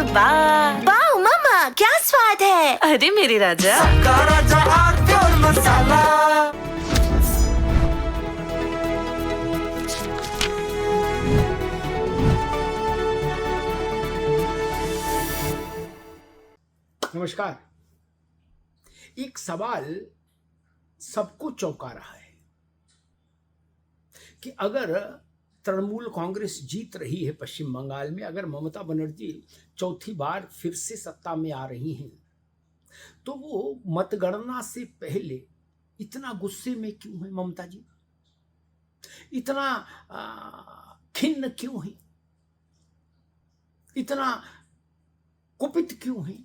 वाह वाह मम्मा, क्या स्वाद है। अरे मेरे राजा, सबका राजा आरती और मसाला। नमस्कार। एक सवाल सबको चौंका रहा है कि अगर तृणमूल कांग्रेस जीत रही है पश्चिम बंगाल में, अगर ममता बनर्जी चौथी बार फिर से सत्ता में आ रही हैं, तो वो मतगणना से पहले इतना गुस्से में क्यों है ममता जी? इतना खिन्न क्यों है? इतना कुपित क्यों है?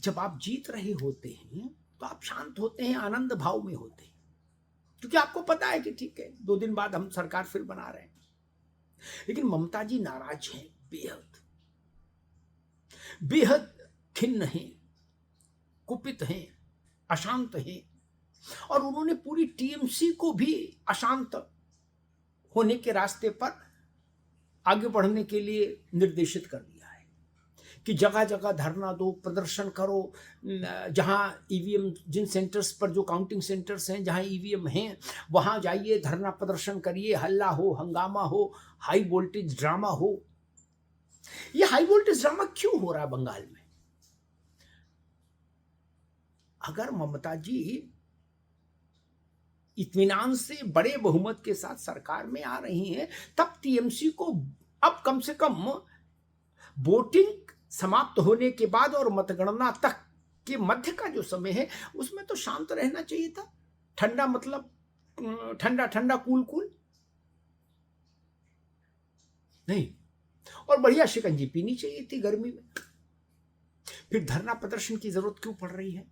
जब आप जीत रहे होते हैं तो आप शांत होते हैं, आनंद भाव में होते हैं, क्योंकि आपको पता है कि ठीक है 2 दिन बाद हम सरकार फिर बना रहे हैं। लेकिन ममता जी नाराज हैं, बेहद बेहद खिन्न हैं, कुपित हैं, अशांत हैं, और उन्होंने पूरी टीएमसी को भी अशांत होने के रास्ते पर आगे बढ़ने के लिए निर्देशित कर दिया है कि जगह जगह धरना दो, प्रदर्शन करो, जहां ईवीएम, जिन सेंटर्स पर, जो काउंटिंग सेंटर्स हैं जहां ईवीएम हैं, वहां जाइए, धरना प्रदर्शन करिए, हल्ला हो, हंगामा हो, हाई वोल्टेज ड्रामा हो। ये हाई वोल्टेज ड्रामा क्यों हो रहा है बंगाल में? अगर ममता जी इत्मीनान से बड़े बहुमत के साथ सरकार में आ रही हैं, तब टीएमसी को अब कम से कम वोटिंग समाप्त होने के बाद और मतगणना तक के मध्य का जो समय है उसमें तो शांत रहना चाहिए था। ठंडा मतलब ठंडा ठंडा, कूल कूल नहीं, और बढ़िया शिकंजी पीनी चाहिए थी गर्मी में। फिर धरना प्रदर्शन की जरूरत क्यों पड़ रही है?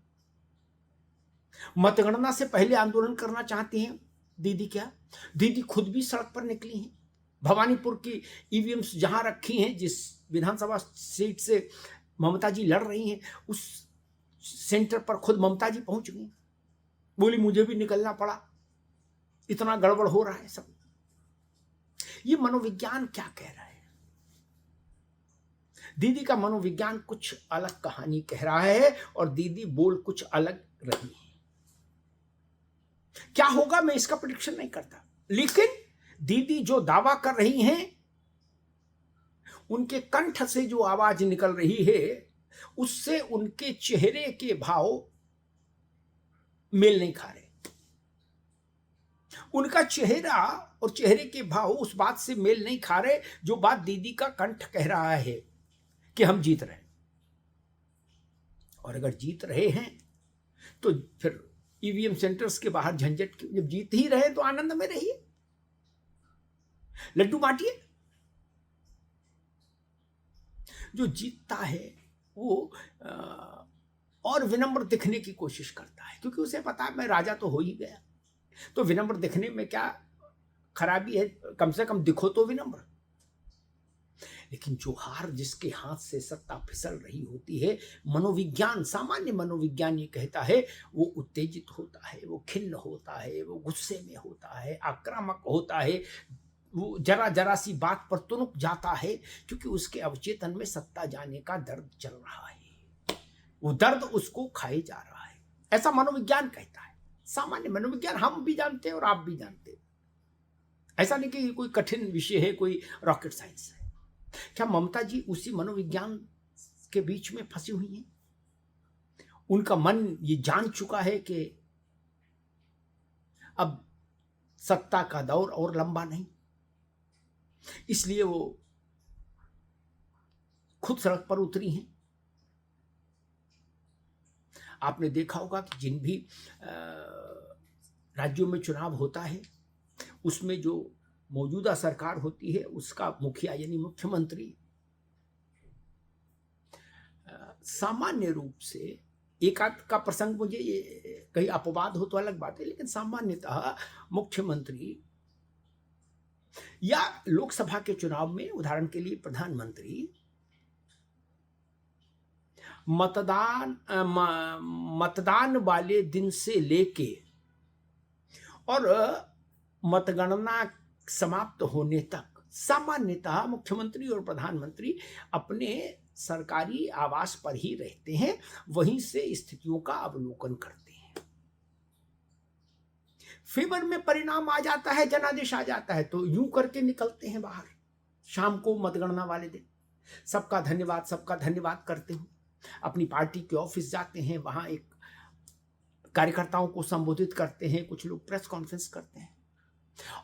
मतगणना से पहले आंदोलन करना चाहती हैं दीदी क्या? दीदी खुद भी सड़क पर निकली हैं। भवानीपुर की ईवीएम्स जहां रखी हैं, जिस विधानसभा सीट से ममता जी लड़ रही हैं, उस सेंटर पर खुद ममता जी पहुंच गई। बोली मुझे भी निकलना पड़ा, इतना गड़बड़ हो रहा है सब। ये मनोविज्ञान क्या कह रहा है? दीदी का मनोविज्ञान कुछ अलग कहानी कह रहा है और दीदी बोल कुछ अलग रही है। क्या होगा मैं इसका प्रेडिक्शन नहीं करता, लेकिन दीदी जो दावा कर रही हैं, उनके कंठ से जो आवाज निकल रही है, उससे उनके चेहरे के भाव मेल नहीं खा रहे। उनका चेहरा और चेहरे के भाव उस बात से मेल नहीं खा रहे जो बात दीदी का कंठ कह रहा है कि हम जीत रहे हैं। और अगर जीत रहे हैं तो फिर ईवीएम सेंटर्स के बाहर झंझट क्यों? जब जीत ही रहे तो आनंद में रहिए, लड्डू बांटिए। जो जीतता है वो और विनम्र दिखने की कोशिश करता है, क्योंकि उसे पता है मैं राजा तो हो ही गया, तो विनम्र दिखने में क्या खराबी है? कम से कम दिखो तो विनम्र। लेकिन जो हार जिसके हाथ से सत्ता फिसल रही होती है, मनोविज्ञान, सामान्य मनोविज्ञान ये कहता है, वो उत्तेजित होता है, वो खिन्न होता है, वो गुस्से में होता है, आक्रामक होता है, वो जरा जरा सी बात पर तुनक जाता है, क्योंकि उसके अवचेतन में सत्ता जाने का दर्द चल रहा है। वो दर्द उसको खाए जा रहा है, ऐसा मनोविज्ञान कहता है। सामान्य मनोविज्ञान हम भी जानते हैं और आप भी जानते हैं, ऐसा नहीं कि कोई कठिन विषय है, कोई रॉकेट साइंस है। क्या ममता जी उसी मनोविज्ञान के बीच में फंसी हुई हैं? उनका मन ये जान चुका है कि अब सत्ता का दौर और लंबा नहीं, इसलिए वो खुद सड़क पर उतरी हैं। आपने देखा होगा कि जिन भी राज्यों में चुनाव होता है, उसमें जो मौजूदा सरकार होती है, उसका मुखिया यानी मुख्यमंत्री सामान्य रूप से, एक आध का प्रसंग मुझे ये कहीं अपवाद हो तो अलग बात है, लेकिन सामान्यतः मुख्यमंत्री या लोकसभा के चुनाव में उदाहरण के लिए प्रधानमंत्री मतदान वाले दिन से लेके और मतगणना समाप्त होने तक सामान्यतः मुख्यमंत्री और प्रधानमंत्री अपने सरकारी आवास पर ही रहते हैं, वहीं से स्थितियों का अवलोकन करते हैं। फेवर में परिणाम आ जाता है, जनादेश आ जाता है, तो यूं करके निकलते हैं बाहर शाम को मतगणना वाले दिन, सबका धन्यवाद करते हुए अपनी पार्टी के ऑफिस जाते हैं, वहां एक कार्यकर्ताओं को संबोधित करते हैं, कुछ लोग प्रेस कॉन्फ्रेंस करते हैं,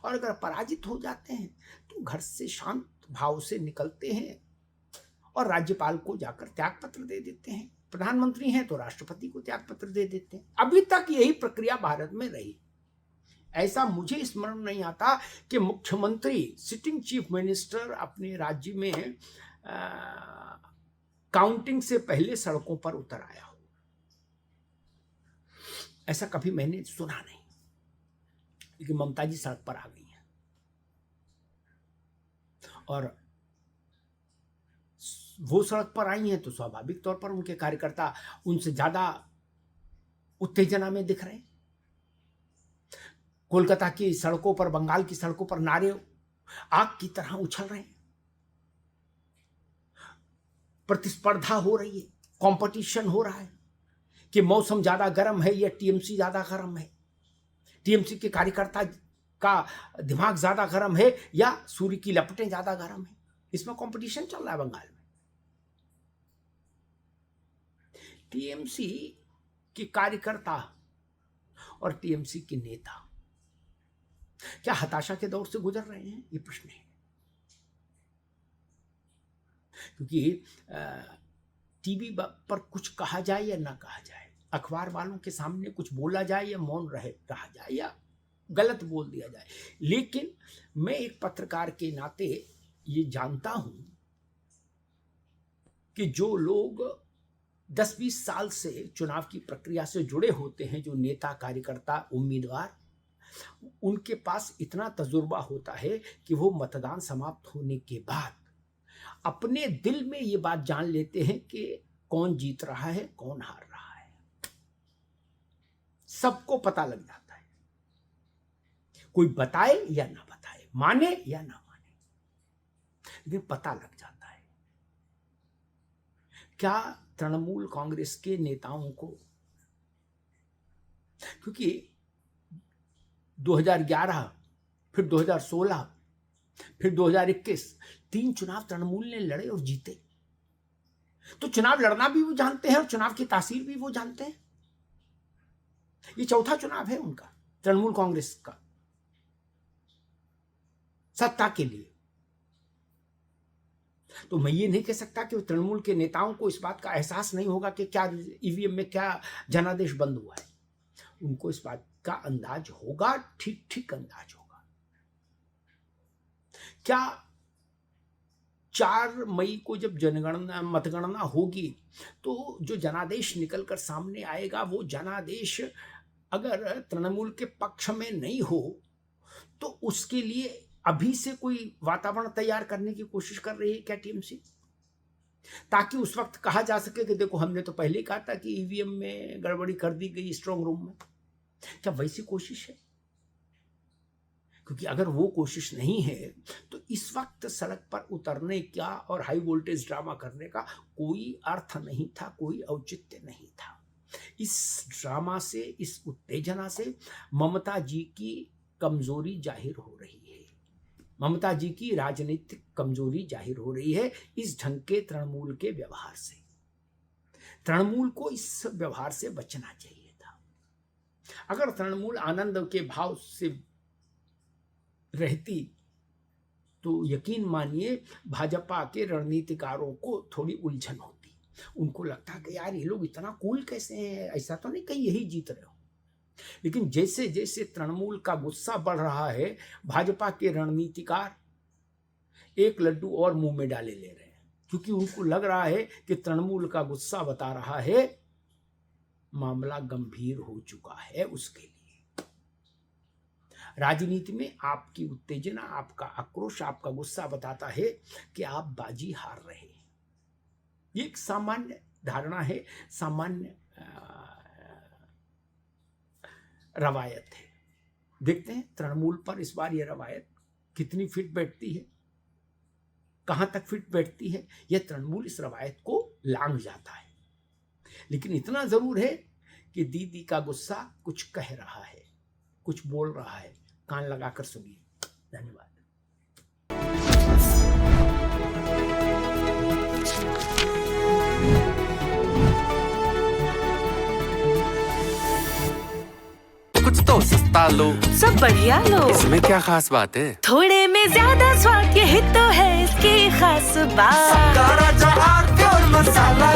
और अगर पराजित हो जाते हैं तो घर से शांत भाव से निकलते हैं और राज्यपाल को जाकर त्याग पत्र दे देते हैं। प्रधानमंत्री हैं तो राष्ट्रपति को त्याग पत्र दे देते हैं। अभी तक यही प्रक्रिया भारत में रही। ऐसा मुझे स्मरण नहीं आता कि मुख्यमंत्री, सिटिंग चीफ मिनिस्टर अपने राज्य में काउंटिंग से पहले सड़कों पर उतर आया हो। ऐसा कभी मैंने सुना नहीं। लेकिन ममता जी सड़क पर आ गई हैं और वो सड़क पर आई हैं तो स्वाभाविक तौर पर उनके कार्यकर्ता उनसे ज्यादा उत्तेजना में दिख रहे हैं। कोलकाता की सड़कों पर, बंगाल की सड़कों पर नारे आग की तरह उछल रहे हैं। प्रतिस्पर्धा हो रही है, कंपटीशन हो रहा है कि मौसम ज्यादा गर्म है या टीएमसी ज्यादा गर्म है, टीएमसी के कार्यकर्ता का दिमाग ज्यादा गर्म है या सूर्य की लपटें ज्यादा गर्म है। इसमें कंपटीशन चल रहा है बंगाल में। टीएमसी के कार्यकर्ता और टीएमसी के नेता क्या हताशा के दौर से गुजर रहे हैं, ये प्रश्न है। क्योंकि टीवी पर कुछ कहा जाए या ना कहा जाए, अखबार वालों के सामने कुछ बोला जाए या मौन रहा जाए या गलत बोल दिया जाए, लेकिन मैं एक पत्रकार के नाते ये जानता हूं कि जो लोग 10-20 साल से चुनाव की प्रक्रिया से जुड़े होते हैं, जो नेता, कार्यकर्ता, उम्मीदवार, उनके पास इतना तजुर्बा होता है कि वो मतदान समाप्त होने के बाद अपने दिल में ये बात जान लेते हैं कि कौन जीत रहा है, कौन हार रहा है। सबको पता लग जाता है, कोई बताए या ना बताए, माने या ना माने, लेकिन पता लग जाता है। क्या तृणमूल कांग्रेस के नेताओं को, क्योंकि 2011, फिर 2016, फिर 2021 3 चुनाव तृणमूल ने लड़े और जीते, तो चुनाव लड़ना भी वो जानते हैं और चुनाव की तासीर भी वो जानते हैं। ये चौथा चुनाव है उनका, तृणमूल कांग्रेस का, सत्ता के लिए। तो मैं ये नहीं कह सकता कि तृणमूल के नेताओं को इस बात का एहसास नहीं होगा कि क्या ईवीएम में क्या जनादेश बंद हुआ है। उनको इस बात का अंदाज होगा, ठीक ठीक अंदाज होगा। क्या 4 मई को जब मतगणना होगी तो जो जनादेश निकलकर सामने आएगा, वो जनादेश अगर तृणमूल के पक्ष में नहीं हो तो उसके लिए अभी से कोई वातावरण तैयार करने की कोशिश कर रही है क्या टीएमसी, ताकि उस वक्त कहा जा सके कि देखो हमने तो पहले कहा था कि ईवीएम में गड़बड़ी कर दी गई स्ट्रांग रूम में। क्या वैसी कोशिश है? क्योंकि अगर वो कोशिश नहीं है तो इस वक्त सड़क पर उतरने का और हाई वोल्टेज ड्रामा करने का कोई अर्थ नहीं था, कोई औचित्य नहीं था। इस ड्रामा से, इस उत्तेजना से ममता जी की कमजोरी जाहिर हो रही है, ममता जी की राजनीतिक कमजोरी जाहिर हो रही है इस ढंग के तृणमूल के व्यवहार से। तृणमूल को इस व्यवहार से बचना चाहिए था। अगर तृणमूल आनंद के भाव से रहती तो यकीन मानिए भाजपा के रणनीतिकारों को थोड़ी उलझन होती। उनको लगता कि यार ये लोग इतना कूल कैसे हैं, ऐसा तो नहीं कहीं यही जीत रहे हो। लेकिन जैसे जैसे तृणमूल का गुस्सा बढ़ रहा है, भाजपा के रणनीतिकार एक लड्डू और मुंह में डाले ले रहे हैं, क्योंकि उनको लग रहा है कि तृणमूल का गुस्सा बता रहा है मामला गंभीर हो चुका है उसके लिए। राजनीति में आपकी उत्तेजना, आपका आक्रोश, आपका गुस्सा बताता है कि आप बाजी हार रहे हैं। ये एक सामान्य धारणा है, सामान्य रवायत है। देखते हैं तृणमूल पर इस बार ये रवायत कितनी फिट बैठती है। कहाँ तक फिट बैठती है, यह तृणमूल इस रवायत को लांघ जाता है। लेकिन इतना जरूर है कि दीदी का गुस्सा कुछ कह रहा है, कुछ बोल रहा है। कान लगाकर सुनिए। धन्यवाद। कुछ तो सस्ता लो, सब बढ़िया लो, इसमें क्या खास बात है? थोड़े में ज्यादा स्वाद, यही तो है इसकी खास बात। सबका राजा आर प्योर मसाला।